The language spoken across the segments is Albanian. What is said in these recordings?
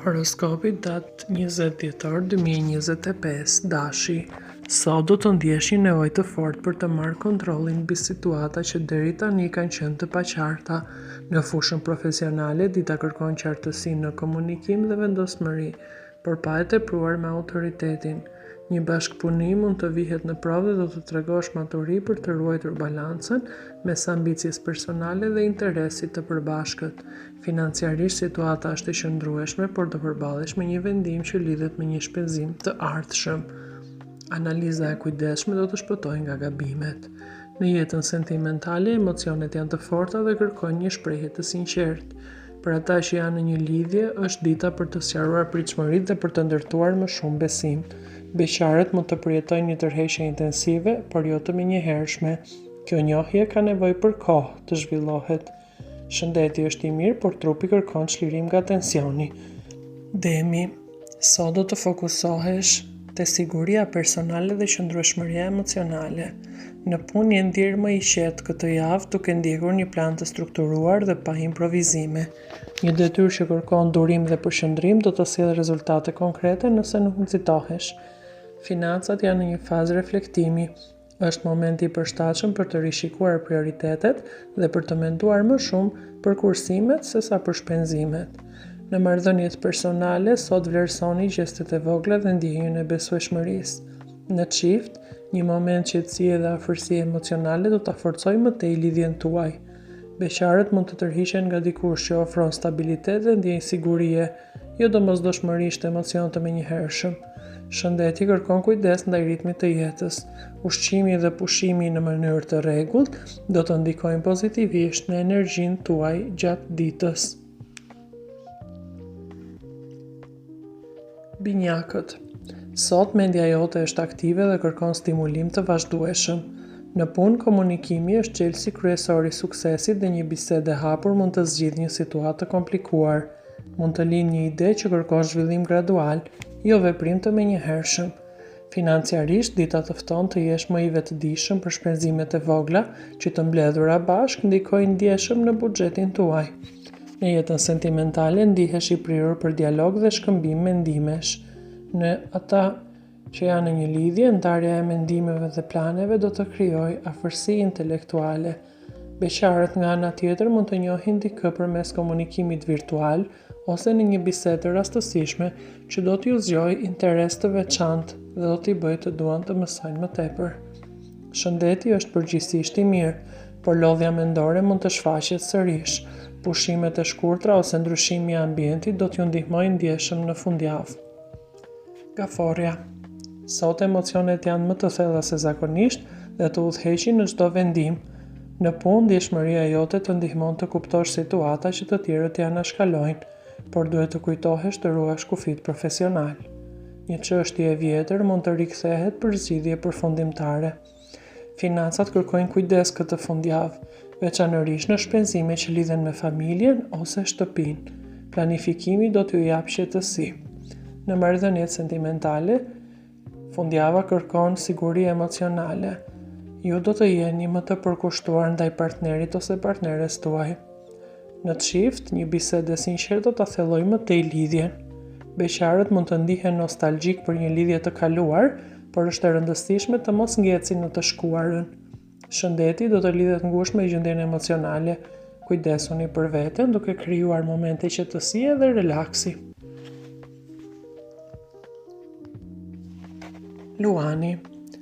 Horoskopi datë 20 dhjetor 2025, Dashi. Sot do të ndjesh një nevojë të fortë për të marrë kontrollin mbi situata që deri tani kanë qenë të paqarta. Në fushën profesionale, dita kërkon qartësi në komunikim dhe vendosmëri, por pa e tepruar me autoritetin. Një bashkëpunim mund të vihet në provë dhe do të tregosh maturi për të ruajtur balancën mes ambicies personale dhe interesit të përbashkët. Financiarisht situata është e qëndrueshme, por do përballesh me një vendim që lidhet me një shpenzim të ardhshëm. Analiza e kujdesshme do të shpëtojë nga gabimet. Në jetën sentimentale, emocionet janë të forta dhe kërkojnë një shprehje të sinqertë. Për ata që janë në një lidhje, është dita për të sqaruar pritshmëritë dhe për të ndërtuar më shumë besim. Beqarët mund të përjetojnë një tërheqje intensive, por jo të menjëhershme. Kjo njohje ka nevojë për kohë të zhvillohet. Shëndeti është i mirë, por trupi kërkon çlirim nga tensioni. Demi, sot do të fokusohesh te siguria personale dhe qëndrueshmëria emocionale. Në punë je ndjerë më i qetë këtë javë duke ndjekur një plan të strukturuar dhe pa improvizime. Një detyrë që kërkon durim dhe përqendrim do të sjellë rezultate konkrete nëse nuk nxitohesh. Financat janë në një fazë reflektimi. Është momenti i përshtatshëm për të rishikuar prioritetet dhe për të menduar më shumë për kursimet sesa për shpenzimet. Në marrëdhëniet personale, sot vlerësoni gjestet e vogla dhe ndjenjën e besueshmërisë. Në çift, një moment qetësie dhe afërsie emocionale do ta forcojë më tej lidhjen tuaj. Beqarët mund të tërhiqen nga dikush që ofron stabilitet dhe ndjenjë sigurie, jo domosdoshmërisht emocion të menjëhershëm. Shëndeti kërkon kujdes ndaj ritmit të jetës. Ushqimi dhe pushimi në mënyrë të rregullt do të ndikojnë pozitivisht në energjinë tuaj gjatë ditës. Binjakët. Sot mendja jote është aktive dhe kërkon stimulim të vazhdueshëm. Në punë, komunikimi është çelësi kryesor i suksesit dhe një bisedë e hapur mund të zgjidhë një situatë të komplikuar. Mund të lindë një ide që kërkon zhvillim gradual, jo veprim të menjëhershëm. Financiarisht, dita të fton të jesh më i vetëdijshëm për shpenzimet e vogla që të mbledhura bashkë ndikojnë ndjeshëm në buxhetin tuaj. Në jetën sentimentale ndihesh i prirur për dialog dhe shkëmbim mendimesh. Në ata që janë në një lidhje, ndarja e mendimeve dhe planeve do të krijojë afërsi intelektuale. Beqarët nga ana tjetër mund të njohin dikë përmes komunikimit virtual ose në një bisedë të rastësishme që do t'ju zgjojë interes të veçantë dhe do t'i bëjë të duan të mësojnë më tepër. Shëndeti është përgjithsisht i mirë, por lodhja mendore mund të shfaqet sërish. Pushimet e shkurtra ose ndryshimi i ambientit do t'ju ndihmojnë ndjeshëm në fundjavë. Gaforja. Sot emocionet janë më të thella se zakonisht dhe të udhëheqin në çdo vendim. Në punë, ndjeshmëria jote të ndihmon të kuptosh situata që të tjerët janë anashkalojnë, por duhet të kujtohesh të ruash kufit profesional. Një çështje e vjetër mund të rikthehet për zgjidhje përfundimtare. Financat kërkojnë kujdes këtë fundjavë, veçanërisht në shpenzime që lidhen me familjen ose shtëpinë. Planifikimi do t'ju japë qetësi. Në marrëdhëniet sentimentale, fundjava kërkon siguri emocionale. Ju do të jeni më të përkushtuar ndaj partnerit ose partneres tuaj. Në çift, një bisedë e sinqertë do ta thellojë më tej lidhjen. Beqarët mund të ndihen nostalgjik për një lidhje të kaluar, por është e rëndësishme të mos ngjecin në të shkuarën. Shëndeti do të lidhet ngushtë me gjendjen emocionale. Kujdesuni për veten duke krijuar momente qetësie dhe relaksi. Luani.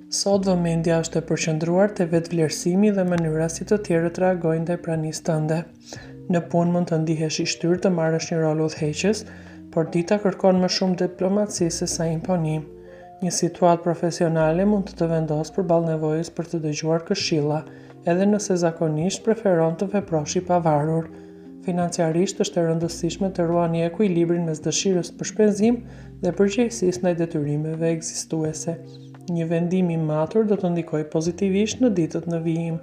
Sot vëmendja është e përqendruar te vetvlerësimi dhe mënyra si të tjerët reagojnë ndaj pranisë tënde. Në punë mund të ndihesh i shtyrë të marrësh një rol udhëheqës, por dita kërkon më shumë diplomaci se sa imponim. Një situatë profesionale mund të vendosë përballë nevojës për të dëgjuar këshilla, edhe nëse zakonisht preferon të veprosh i pavarur. Financiarisht është e rëndësishme të ruani ekuilibrin mes dëshirës për shpenzim dhe përgjegjësisë ndaj detyrimeve ekzistuese. Një vendim i matur do të ndikojë pozitivisht në ditët në vijim.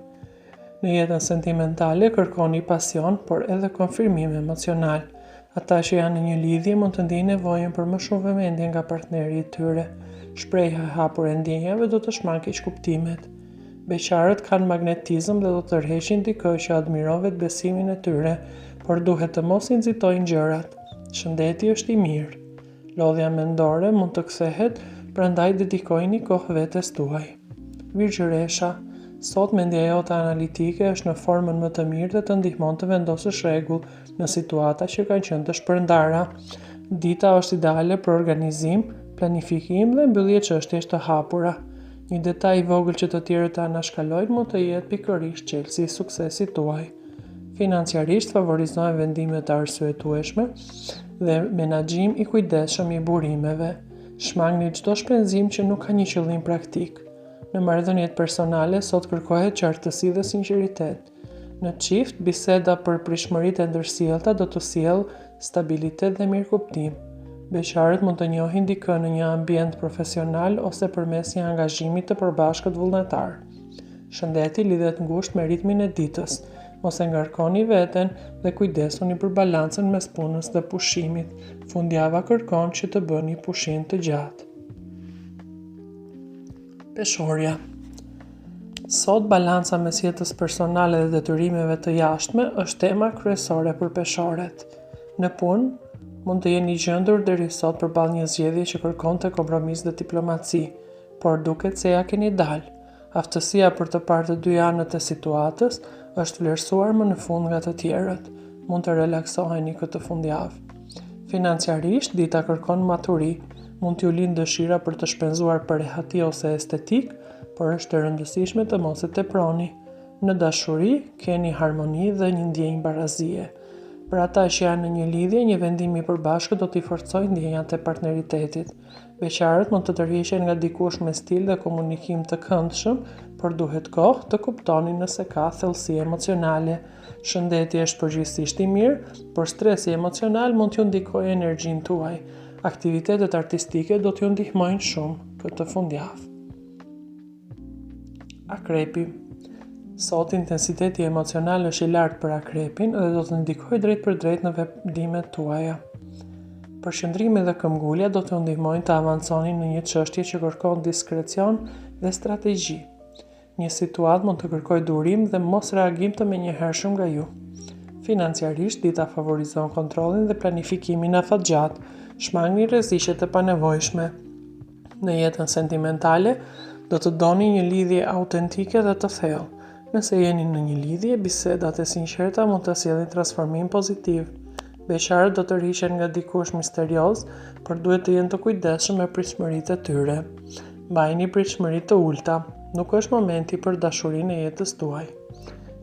Në jetën sentimentale kërkoni pasion, por edhe konfirmim emocional. Ata që janë në një lidhje mund të ndjejnë nevojën për më shumë vëmendje nga partneri i tyre. Shprehja e hapur e ndjenjave do të shmankiq kuptimet. Beqarët kanë magnetizëm dhe do të tërheqin dikë që admiron vetbesimin e tyre, por duhet të mos i nxitojnë gjërat. Shëndeti është i mirë. Lodhja mendore mund të kthehet, prandaj dedikojini kohë vetes tuaj. Virgjëresha, sot mendja jote analitike është në formën më të mirë dhe të ndihmon të vendosësh rregull në situata që kanë qenë të shpërndara. Dita është ideale për organizim, planifikim dhe mbyllje çështjesh të hapura. Një detaj i vogël që të tjerët të anashkalojnë mund të jetë pikërisht çelësi i suksesit tuaj. Financiarisht favorizojnë vendime të arsyetueshme dhe menaxhim i kujdesshëm i burimeve. Shmangni çdo shpenzim që nuk ka një qëllim praktik. Në marrëdhëniet personale sot kërkohet qartësi dhe sinqeritet. Në çift, biseda për prishmëritë e ndërsjellta do të sjellë stabilitet dhe mirëkuptim. Beqarët mund të njohin dikën në një ambient profesional ose përmes një angazhimi të përbashkët vullnetar. Shëndeti lidhet ngushtë me ritmin e ditës. Mos e ngarkoni veten dhe kujdesuni për balancën mes punës dhe pushimit. Fundjava kërkon që të bëni pushim të gjatë. Peshorja. Sot balanca mes jetës personale dhe detyrimeve të jashtme është tema kryesore për peshorët. Në punë, mund të jeni gjendur deri sot përballë një zgjedhje që kërkonte kompromis dhe diplomaci, por duket se ja keni dalë. Aftësia për të parë të dy anët e situatës është vlerësuar më në fund nga të tjerët. Mund të relaksoheni këtë fundjavë. Financiarisht, dita kërkon maturi. Mund t'ju lindë dëshira për të shpenzuar për rehati ose estetik, por është e rëndësishme të mos e teproni. Në dashuri, keni harmoni dhe një ndjenjë barazie. Për ata që janë në një lidhje, një vendim i përbashkët do t'i forcojë ndjenjat e partneritetit. Beqarët mund të tërhiqen nga dikush me stil dhe komunikim të këndshëm, por duhet kohë të kuptoni nëse ka thellësi emocionale. Shëndeti është përgjithsisht i mirë, por stresi emocional mund t'ju ndikojë energjinë tuaj. Aktivitetet artistike do t'ju ndihmojnë shumë këtë fundjavë. Akrepi. Sot intensiteti emocional është i lartë për akrepin dhe do të ndikojë drejt për drejt në vendimet tuaja. Përqendrimi dhe këmbgulja do t'ju ndihmojnë të avanconi në një çështje që kërkon diskrecion dhe strategji. Një situatë mund të kërkojë durim dhe mos reagim të menjëhershëm nga ju. Financiarisht, dita favorizon kontrollin dhe planifikimin afatgjatë. Shmangni rreziqet e panevojshme. Në jetën sentimentale, do të doni një lidhje autentike dhe të thellë. Nëse jeni në një lidhje, bisedat e sinqerta mund të sjellin transformim pozitiv. Beqarët do të rrihen nga dikush misterioz, por duhet të jenë të kujdesshëm me pritshmëritë e tyre. Mbajini pritshmëri të ulta. Nuk është momenti për dashurinë e jetës tuaj.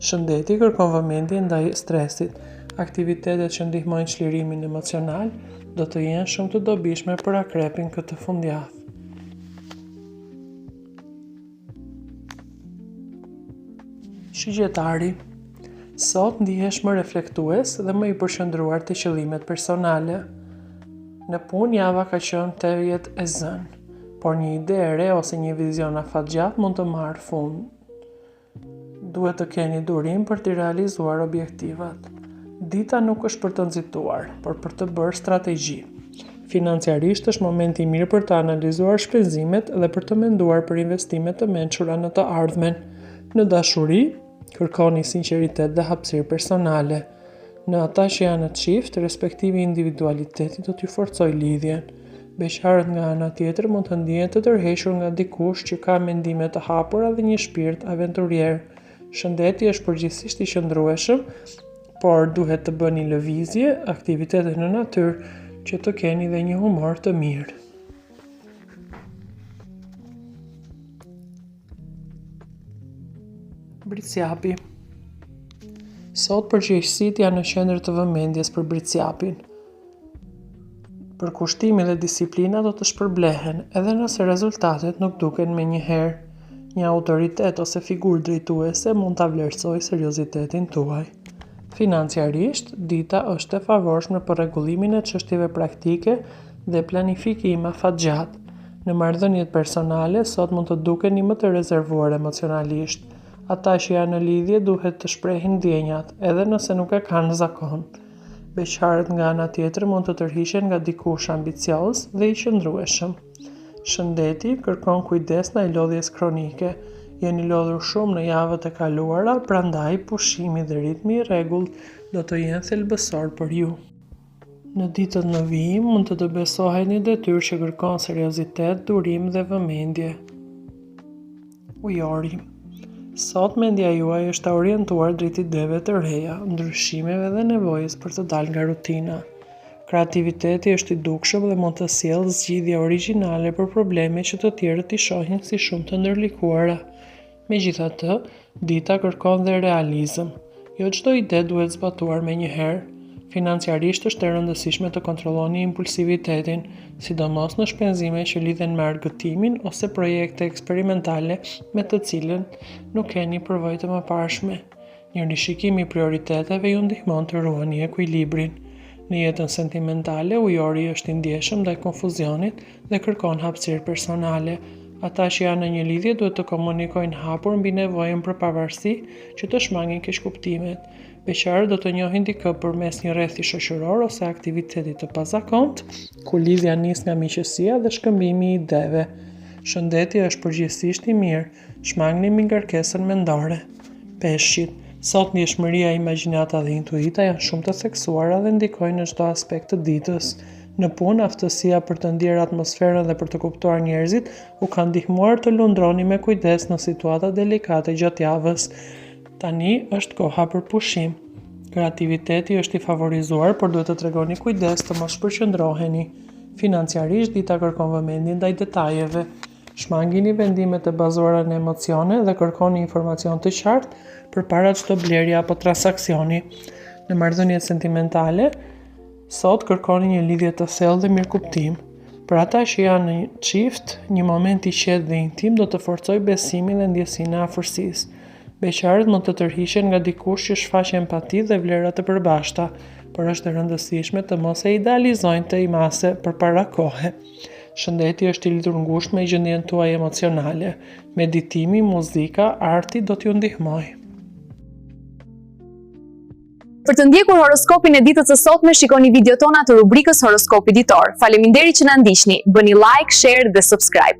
Shëndeti kërkon vëmendje ndaj stresit. Aktivitetet që ndihmojnë çlirimin emocional do të jenë shumë të dobishme për akrepin këtë fundjavë. Shigjetari. Sot ndihesh më reflektues dhe më i përqendruar te qëllimet personale. Në punë java ka qenë terjet e zënë, por një ide e re ose një vizion afatgjatë mund të marrë fund. Duhet të keni durim për të realizuar objektivat. Dita nuk është për të nxituar, por për të bërë strategji. Financiarisht është momenti i mirë për të analizuar shpenzimet dhe për të menduar për investimet të mençura në të ardhmen. Në dashuri, kërkoni sinqeritet dhe hapësirë personale. Në ata që janë në çift, respektimi i individualitetit do t'ju forcojë lidhjen. Beqarët nga ana tjetër mund të ndihen të tërhequr nga dikush që ka mendime të hapura dhe një shpirt aventurier. Shëndeti është përgjithsisht i qëndrueshëm, por duhet të bëni lëvizje, aktivitete në natyrë që të keni dhe një humor të mirë. Britsjapi. Sot përgjegjësitë janë në qendër të vëmendjes për britsjapin. Përkushtimi dhe disiplina do të shpërblehen, edhe nëse rezultatet nuk duken menjëherë. Një autoritet ose figurë drejtuese mund ta vlerësojë seriozitetin tuaj. Financiarisht, dita është e favorshme për rregullimin e çështjeve praktike dhe planifikim afatgjatë. Në marrëdhëniet personale, sot mund të dukeni më të rezervuar emocionalisht. Ata që janë në lidhje duhet të shprehin ndjenjat, edhe nëse nuk e kanë zakon. Beqarët nga ana tjetër mund të tërhiqen nga dikush ambicioz dhe i qëndrueshëm. Shëndeti kërkon kujdes ndaj lodhjes kronike. Jeni lodhur shumë në javët e kaluara, prandaj pushimi dhe ritmi i rregullt do të jenë thelbësor për ju. Në ditët në vijim mund të besohet një detyrë që kërkon seriozitet, durim dhe vëmendje. Ujori. Sot mendja juaj është të orientuar drejt ideve të reja, ndryshimeve dhe nevojës për të dalë nga rutina. Kreativiteti është i dukshëm dhe mund të sjellë zgjidhje origjinale për probleme që të tjerët i shohin si shumë të ndërlikuara. Megjithatë, dita kërkon dhe realizëm. Jo çdo ide duhet zbatuar menjëherë. Financiarisht është e rëndësishme të kontrolloni impulsivitetin, sidomos në shpenzime që lidhen me argëtimin ose projekte eksperimentale me të cilën nuk keni përvojë të mëparshme. Një rishikim i prioriteteve ju ndihmon të ruani ekuilibrin. Në jetën sentimentale, ujori është i ndjeshëm ndaj konfuzionit dhe kërkon hapësirë personale. Ata që janë në një lidhje duhet të komunikojnë hapur mbi nevojën për pavarësi që të shmangin keqkuptimet. Beqarët do të njohin dikë përmes një rrethi shoqëror ose aktiviteti të pazakontë, ku lidhja nis nga miqësia dhe shkëmbimi i ideve. Shëndeti është përgjithsisht i mirë, shmangni mbi ngarkesën mendore. Peshqit. Sot ndjeshmëria, imagjinata dhe intuita janë shumë të theksuara dhe ndikojnë në çdo aspekt të ditës. Në punë, aftësia për të ndjerë atmosferën dhe për të kuptuar njerëzit u ka ndihmuar të lundroni me kujdes në situata delikate gjatë javës. Tani është koha për pushim. Kreativiteti është i favorizuar, por duhet të tregoni kujdes të mos shpërqendroheni. Financiarisht, dita kërkon vëmendje ndaj detajeve. Shmangini vendimet e bazuara në emocione dhe kërkoni informacion të qartë përpara çdo blerje apo transaksioni. Në marrëdhëniet sentimentale, sot kërkoni një lidhje të thellë dhe mirëkuptim. Për ata që janë në çift, një moment i qetë dhe intim do të forcojë besimin dhe ndjesinë e afërsisë. Beqarët mund të tërhiqen nga dikush që shfaq empati dhe vlera të përbashkëta, por është e rëndësishme të mos e idealizojnë të imase përpara kohe. Shëndeti është i lidhur ngushtë me gjendjen tuaj emocionale. Meditimi, muzika, arti do t'ju ndihmojë. Për të ndjekur horoskopin e ditës së sotme, shikoni video tona të rubrikës Horoskopi Ditor. Faleminderit që na ndiqni. Bëni like, share dhe subscribe.